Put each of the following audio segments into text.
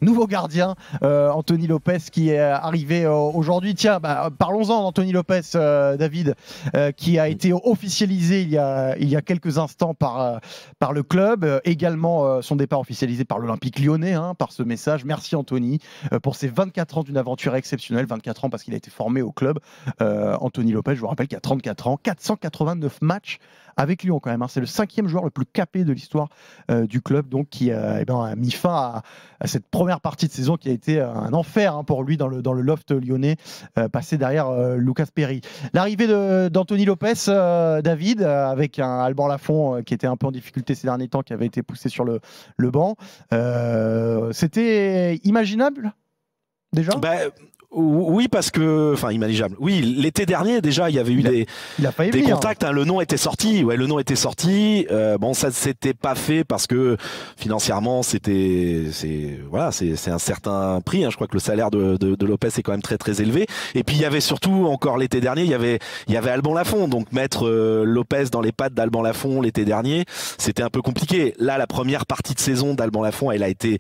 nouveau gardien, Anthony Lopez, qui est arrivé aujourd'hui. Tiens, parlons-en d'Anthony Lopez, David, qui a été officialisé il y a quelques instants par le club. Également, son départ officialisé par l'Olympique Lyonnais, par ce message. Merci Anthony pour ces 24 ans d'une aventure exceptionnelle. 24 ans parce qu'il a été formé au club. Anthony Lopez, je vous rappelle qu'il a 34 ans, 489 matchs avec Lyon quand même. C'est le 5e joueur le plus capé de l'histoire du club, donc qui a mis fin à cette première partie de saison qui a été un enfer pour lui dans le loft lyonnais, passé derrière Lucas Perry. L'arrivée d'Anthony Lopez, David, avec un Alban Lafont qui était un peu en difficulté ces derniers temps, qui avait été poussé sur le banc. C'était imaginable déjà? Oui, parce que, enfin, imaginable. Oui, l'été dernier, déjà, il y avait eu des contacts. Le nom était sorti. Ouais, le nom était sorti. Bon, ça s'était pas fait parce que financièrement, c'est un certain prix. Je crois que le salaire de Lopez est quand même très très élevé. Et puis il y avait surtout encore l'été dernier, il y avait Alban Lafont. Donc mettre Lopez dans les pattes d'Alban Lafont l'été dernier, c'était un peu compliqué. Là, la première partie de saison d'Alban Lafont, elle a été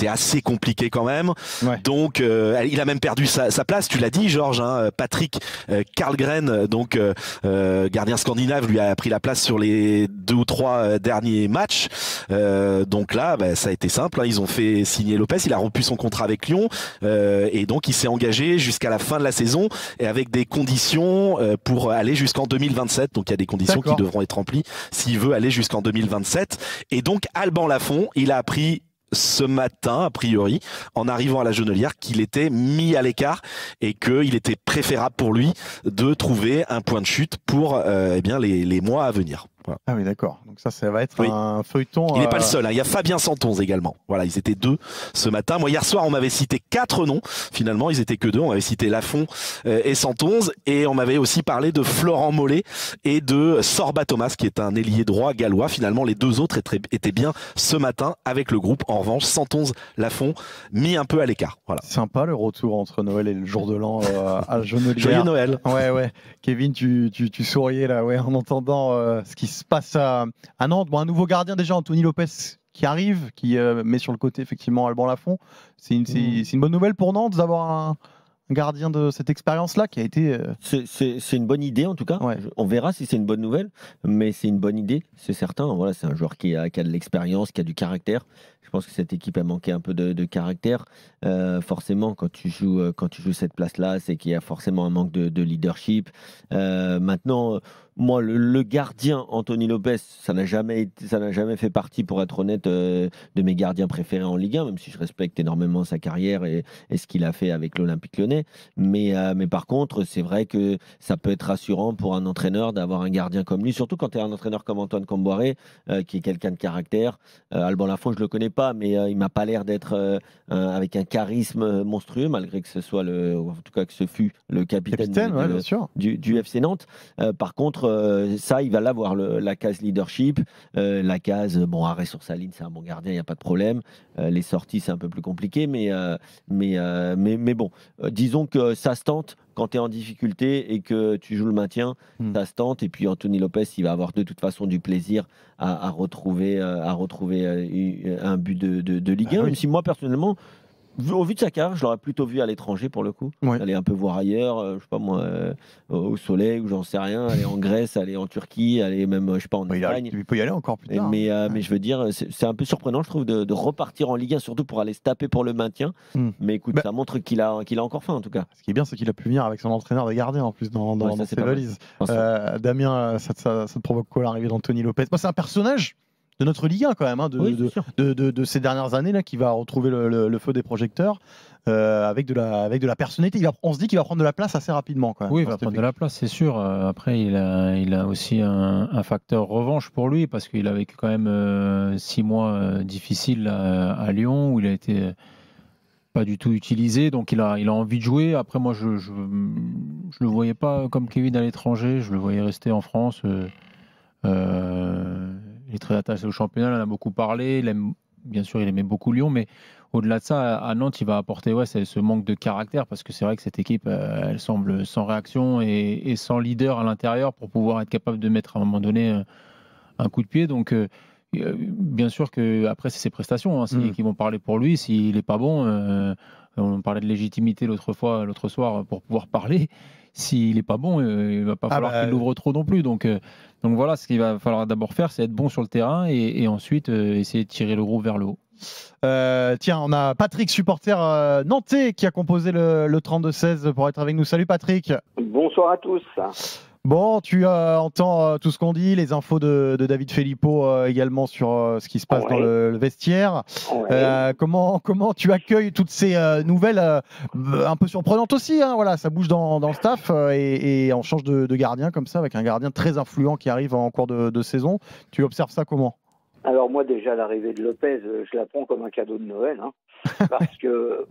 assez compliquée quand même. Ouais. Donc il a même perdu sa place, tu l'as dit Georges, Patrick Karlgren, donc gardien scandinave, lui a pris la place sur les 2 ou 3 derniers matchs. Donc là, ça a été simple, ils ont fait signer Lopez, il a rompu son contrat avec Lyon et donc il s'est engagé jusqu'à la fin de la saison et avec des conditions pour aller jusqu'en 2027. Donc il y a des conditions qui devront être remplies s'il veut aller jusqu'en 2027. Et donc Alban Lafont, il a appris ce matin, a priori, en arrivant à la Genelière, qu'il était mis à l'écart et qu'il était préférable pour lui de trouver un point de chute pour les mois à venir. Voilà. Ah oui, d'accord. Donc ça va être un feuilleton. Il n'est pas le seul. Il y a Fabien Santonze également. Voilà, ils étaient 2 ce matin. Moi, hier soir, on m'avait cité 4 noms. Finalement, ils étaient que 2. On m'avait cité Lafont et Santonze. Et on m'avait aussi parlé de Florent Mollet et de Sorba Thomas, qui est un ailier droit gallois. Finalement, les 2 autres étaient bien ce matin avec le groupe. En revanche, Santonze, Lafont, mis un peu à l'écart. Voilà. Sympa le retour entre Noël et le jour de l'an à Genelière. Joyeux Noël. Ouais. Kevin, tu souriais là, en entendant ce qui se passe à Nantes. Bon, un nouveau gardien déjà, Anthony Lopez, qui arrive, qui met sur le côté effectivement Alban Lafont. C'est une bonne nouvelle pour Nantes d'avoir un gardien de cette expérience-là qui a été... C'est une bonne idée en tout cas. Ouais. On verra si c'est une bonne nouvelle, mais c'est une bonne idée, c'est certain. Voilà, c'est un joueur qui a de l'expérience, qui a du caractère. Je pense que cette équipe a manqué un peu de caractère. Forcément, quand tu joues cette place-là, c'est qu'il y a forcément un manque de leadership. Maintenant, moi, le gardien Anthony Lopez, ça n'a jamais fait partie, pour être honnête, de mes gardiens préférés en Ligue 1, même si je respecte énormément sa carrière et ce qu'il a fait avec l'Olympique Lyonnais. Mais par contre, c'est vrai que ça peut être rassurant pour un entraîneur d'avoir un gardien comme lui, surtout quand tu es un entraîneur comme Antoine Camboiré, qui est quelqu'un de caractère. Alban Lafont, je le connais pas, mais il m'a pas l'air d'être avec un charisme monstrueux, malgré que ce soit en tout cas que ce fut le capitaine du FC Nantes. Par contre, ça, il va l'avoir, la case leadership, la case arrêt sur sa ligne, c'est un bon gardien, il n'y a pas de problème. Les sorties, c'est un peu plus compliqué, mais bon, disons que ça se tente. Quand tu es en difficulté et que tu joues le maintien, ça se tente. Et puis Anthony Lopez, il va avoir de toute façon du plaisir à retrouver un but de Ligue 1. Même si moi, personnellement, au vu de sa carrière, je l'aurais plutôt vu à l'étranger pour le coup. Aller un peu voir ailleurs, je sais pas moi, au soleil ou j'en sais rien, aller en Grèce, aller en Turquie, aller même, je sais pas, en Espagne. Il peut y aller encore plus tard. Mais je veux dire, c'est un peu surprenant, je trouve, de repartir en Ligue 1, surtout pour aller se taper pour le maintien. Mais écoute, ça montre qu'il a encore faim en tout cas. Ce qui est bien, c'est qu'il a pu venir avec son entraîneur des gardiens en plus dans ses valises. Damien, ça te provoque quoi l'arrivée d'Anthony Lopez? C'est un personnage de notre Ligue 1 quand même, de ces dernières années là, qui va retrouver le feu des projecteurs avec de la personnalité. On se dit qu'il va prendre de la place assez rapidement quand même. Oui, il va prendre de la place, c'est sûr. Après, il a aussi un facteur revanche pour lui, parce qu'il a vécu quand même 6 mois difficiles à Lyon, où il a été pas du tout utilisé, donc il a envie de jouer. Après, moi, je le voyais pas comme Kevin à l'étranger, je le voyais rester en France. Il est très attaché au championnat, il en a beaucoup parlé. Bien sûr, il aimait beaucoup Lyon, mais au-delà de ça, à Nantes, il va apporter ce manque de caractère, parce que c'est vrai que cette équipe, elle semble sans réaction et sans leader à l'intérieur pour pouvoir être capable de mettre à un moment donné un coup de pied. Donc, Bien sûr que après c'est ses prestations qui vont parler pour lui. S'il n'est pas bon, on parlait de légitimité l'autre soir pour pouvoir parler. S'il n'est pas bon, il va pas falloir qu'il l'ouvre trop non plus. Donc voilà, ce qu'il va falloir d'abord faire, c'est être bon sur le terrain et ensuite essayer de tirer le groupe vers le haut. Tiens, on a Patrick, supporter nantais, qui a composé le 32-16 pour être avec nous. Salut Patrick. Bonsoir à tous. Bon, tu entends tout ce qu'on dit, les infos de David Filippo également sur ce qui se passe dans le vestiaire. Comment tu accueilles toutes ces nouvelles un peu surprenantes aussi, hein, voilà, ça bouge dans le staff et on change de gardien comme ça, avec un gardien très influent qui arrive en cours de saison. Tu observes ça comment ? Alors moi déjà l'arrivée de Lopez, je la prends comme un cadeau de Noël, hein, parce que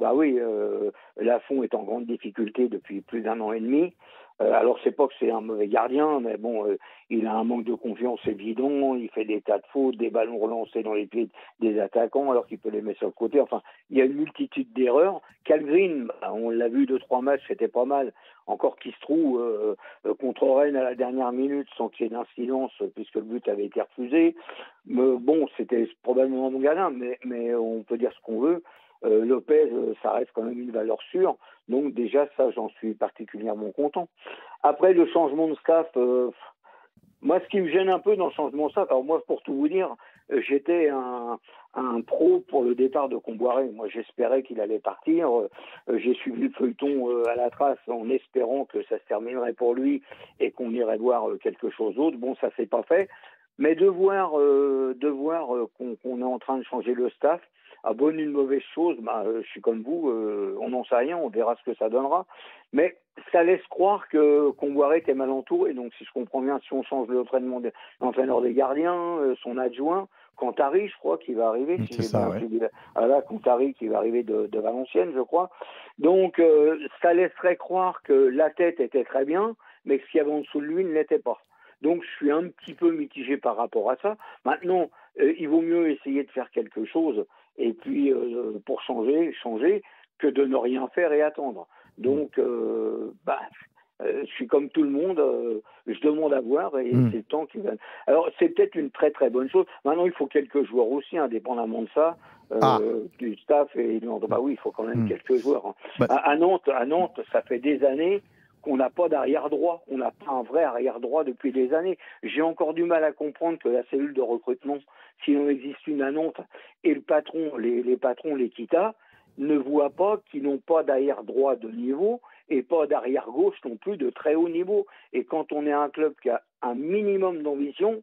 Lafont est en grande difficulté depuis plus d'1 an et demi. Alors c'est pas que c'est un mauvais gardien, mais bon, il a un manque de confiance évident, il fait des tas de fautes, des ballons relancés dans les pieds des attaquants alors qu'il peut les mettre sur le côté. Enfin, il y a une multitude d'erreurs. Kalgreen, on l'a vu 2-3 matchs, c'était pas mal. Encore qu'il se trouve contre Rennes à la dernière minute sans qu'il y ait d'incidence puisque le but avait été refusé. Bon, c'était probablement mon gardien, mais on peut dire ce qu'on veut. Lopez, ça reste quand même une valeur sûre. Donc déjà, ça, j'en suis particulièrement content. Après, le changement de staff, moi, ce qui me gêne un peu dans le changement de staff, alors moi, pour tout vous dire, j'étais un pro pour le départ de Comboiré. Moi, j'espérais qu'il allait partir. J'ai suivi le feuilleton à la trace en espérant que ça se terminerait pour lui et qu'on irait voir quelque chose d'autre. Bon, ça s'est pas fait. Mais de voir qu'on est en train de changer le staff, à bonne une mauvaise chose, je suis comme vous, on n'en sait rien, on verra ce que ça donnera. Mais ça laisse croire que Comboiré était mal entouré. Donc si je comprends bien, si on change l'entraîneur des gardiens, son adjoint, Cantari, je crois, qui va arriver. C'est ça, ouais. Voilà, Cantari qui va arriver de Valenciennes, je crois. Donc ça laisserait croire que la tête était très bien, mais que ce qu'il y avait en dessous de lui ne l'était pas. Donc je suis un petit peu mitigé par rapport à ça. Maintenant, il vaut mieux essayer de faire quelque chose et puis pour changer que de ne rien faire et attendre. Donc je suis comme tout le monde, je demande à voir et c'est le temps qui va. Alors c'est peut-être une très très bonne chose. Maintenant il faut quelques joueurs aussi, indépendamment de ça, du staff et oui, il faut quand même quelques joueurs. Hein. À Nantes, ça fait des années qu'on n'a pas d'arrière droit. On n'a pas un vrai arrière droit depuis des années. J'ai encore du mal à comprendre que la cellule de recrutement, s'il en existe une à Nantes, et le patron, les patrons, les Kita, ne voient pas qu'ils n'ont pas d'arrière droit de niveau et pas d'arrière gauche non plus de très haut niveau. Et quand on est un club qui a un minimum d'ambition,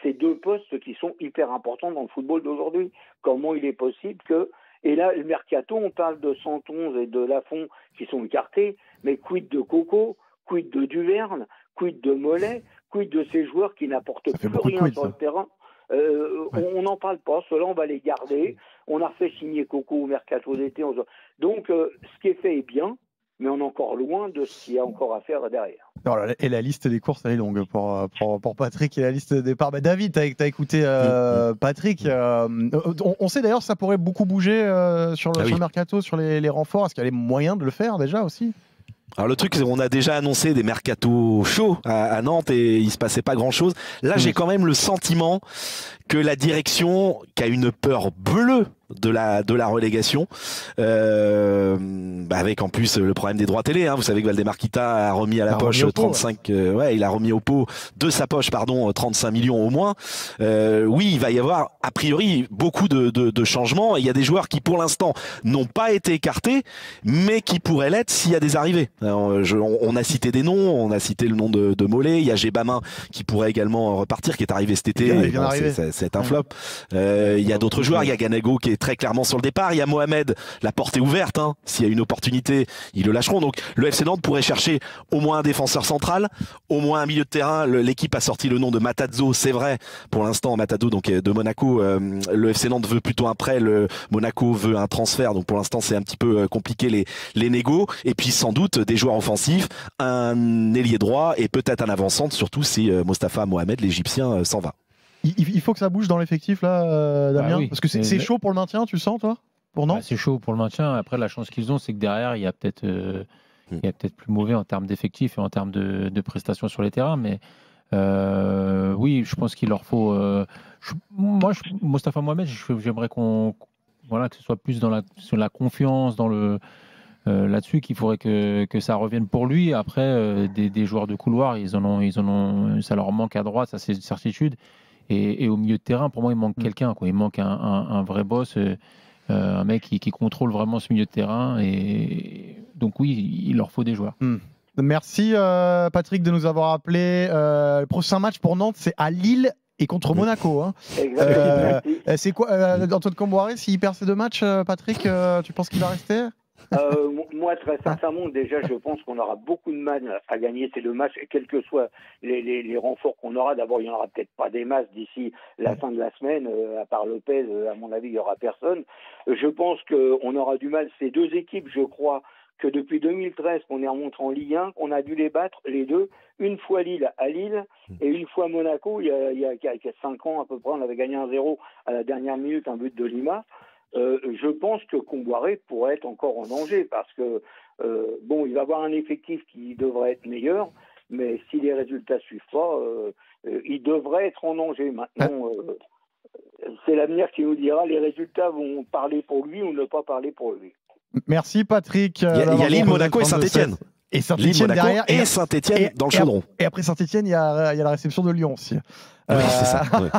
c'est deux postes qui sont hyper importants dans le football d'aujourd'hui. Comment il est possible que... Et là, le mercato, on parle de 111 et de Lafont qui sont écartés, mais quid de Coco, quid de Duverne, quid de Mollet, quid de ces joueurs qui n'apportent plus rien sur le terrain. On n'en parle pas, ceux-là on va les garder. On a fait signer Coco au mercato d'été. Donc ce qui est fait est bien, mais on est encore loin de ce qu'il y a encore à faire derrière. Alors, et la liste des courses, elle est longue pour Patrick et la liste des départs. David, t'as écouté Patrick. On sait d'ailleurs que ça pourrait beaucoup bouger sur le mercato, sur les renforts. Est-ce qu'il y a les moyens de le faire déjà aussi ? Alors le truc, c'est qu'on a déjà annoncé des mercatos chauds à Nantes et il se passait pas grand-chose. Là, j'ai quand même le sentiment que la direction, qui a une peur bleue de la relégation, avec en plus le problème des droits télé. Hein. Vous savez que Valdemar Kita a remis à la poche 35, il a remis au pot de sa poche, 35 millions au moins. Oui, il va y avoir a priori beaucoup de changements. Il y a des joueurs qui pour l'instant n'ont pas été écartés, mais qui pourraient l'être s'il y a des arrivées. Alors, on a cité des noms, on a cité le nom de Mollet. Il y a Gébamin qui pourrait également repartir, qui est arrivé cet été. C'est un flop. Il y a d'autres joueurs. Il y a Ganego qui est très clairement sur le départ. Il y a Mohamed, la porte est ouverte. Hein. S'il y a une opportunité, ils le lâcheront. Donc le FC Nantes pourrait chercher au moins un défenseur central, au moins un milieu de terrain. L'équipe a sorti le nom de Matazzo, c'est vrai. Pour l'instant, Matazzo donc de Monaco. Le FC Nantes veut plutôt un prêt. Le Monaco veut un transfert. Donc pour l'instant, c'est un petit peu compliqué les négos. Et puis sans doute des joueurs offensifs, un ailier droit et peut-être un avant-centre, surtout si Mostafa Mohamed, l'Égyptien, s'en va. Il faut que ça bouge dans l'effectif là, Damien, parce que c'est chaud pour le maintien, tu le sens toi, pour Nantes ? C'est chaud pour le maintien. Après, la chance qu'ils ont, c'est que derrière, il y a peut-être plus mauvais en termes d'effectifs et en termes de prestations sur les terrains, mais Oui, je pense qu'il leur faut. Mostafa Mohamed, j'aimerais que ce soit plus sur la confiance, là-dessus qu'il faudrait que ça revienne pour lui. Après, des joueurs de couloir, ça leur manque à droite, ça c'est une certitude. Et au milieu de terrain, pour moi, il manque quelqu'un. Il manque un vrai boss, un mec qui contrôle vraiment ce milieu de terrain. Et donc oui, il leur faut des joueurs. Merci Patrick de nous avoir appelé. Le prochain match pour Nantes, c'est à Lille et contre Monaco. Hein. C'est quoi Antoine Kombouaré, s'il perd ces 2 matchs, Patrick, tu penses qu'il va rester Moi, très sincèrement, déjà, je pense qu'on aura beaucoup de mal à gagner ces 2 matchs, quels que soient les renforts qu'on aura. D'abord, il n'y en aura peut-être pas des masses d'ici la fin de la semaine, à part Lopez, à mon avis, il n'y aura personne. Je pense qu'on aura du mal. Ces 2 équipes, je crois, que depuis 2013 qu'on est remonté en Ligue 1, on a dû les battre, les 2, une fois Lille à Lille et une fois Monaco, il y a 5 ans à peu près, on avait gagné 1-0 à la dernière minute, un but de Lima. Je pense que Kombouaré pourrait être encore en danger parce que, il va avoir un effectif qui devrait être meilleur, mais si les résultats ne suivent pas, il devrait être en danger. Maintenant, c'est l'avenir qui nous dira, les résultats vont parler pour lui ou ne pas parler pour lui. Merci Patrick. Il y a Lille, Monaco et Saint-Etienne. Et Saint-Etienne derrière. Et Saint-Etienne dans le chaudron. Et après Saint-Etienne, il y a la réception de Lyon aussi. Oui, c'est ça. Ouais.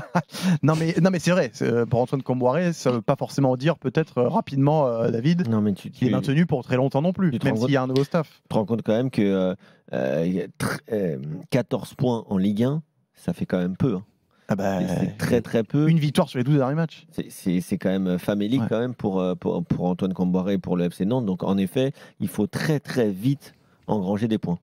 non mais c'est vrai. Pour Antoine Kombouaré, ça ne veut pas forcément dire peut-être rapidement, David, qu'il est maintenu pour très longtemps non plus, même s'il y a un nouveau staff. Tu te rends compte quand même que 14 points en Ligue 1, ça fait quand même peu. Hein. C'est très très peu. Une victoire sur les 12 derniers matchs. C'est quand même famélique quand même pour Antoine Kombouaré et pour le FC Nantes. Donc en effet, il faut très très vite engranger des points.